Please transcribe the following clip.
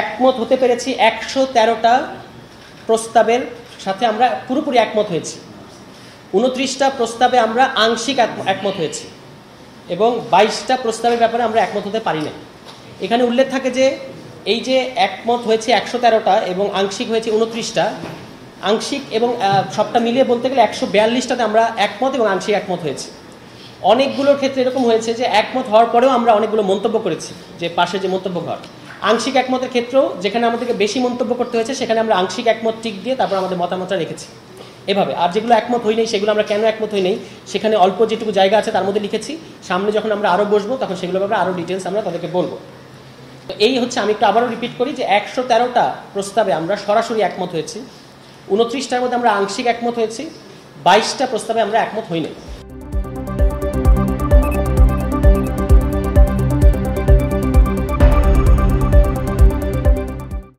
একমত হতে পেরেছি 113টা প্রস্তাবের সাথে আমরা পুরোপুরি একমত হয়েছি। 29টা প্রস্তাবে আমরা আংশিক একমত হয়েছি এবং 22টা প্রস্তাবের ব্যাপারে আমরা একমত হতে পারি না। এখানে উল্লেখ থাকে যে এই যে একমত হয়েছে 113টা এবং আংশিক হয়েছে 29টা, আংশিক এবং সবটা মিলিয়ে বলতে গেলে 142টাতে আমরা একমত এবং আংশিক একমত হয়েছি। অনেকগুলোর ক্ষেত্রে এরকম হয়েছে যে একমত হওয়ার পরেও আমরা অনেকগুলো মন্তব্য করেছি, যে পাশে যে মন্তব্য ঘর। আংশিক একমতের ক্ষেত্রেও যেখানে আমাদেরকে বেশি মন্তব্য করতে হয়েছে সেখানে আমরা আংশিক একমত টিক দিয়ে তারপর আমাদের মতামতটা রেখেছি এভাবে। আর যেগুলো একমত হই নাই সেগুলো আমরা কেন একমত হই নাই সেখানে অল্প যেটুকু জায়গা আছে তার মধ্যে লিখেছি। সামনে যখন আমরা আরও বসবো তখন সেগুলো ব্যাপারে আরও ডিটেলস আমরা তাদেরকে বলবো। তো এই হচ্ছে, আমি একটু আবারও রিপিট করি যে 113টা প্রস্তাবে আমরা সরাসরি একমত হয়েছি, 29টার মধ্যে আমরা আংশিক একমত হয়েছি, 22টা প্রস্তাবে আমরা একমত হই নাই।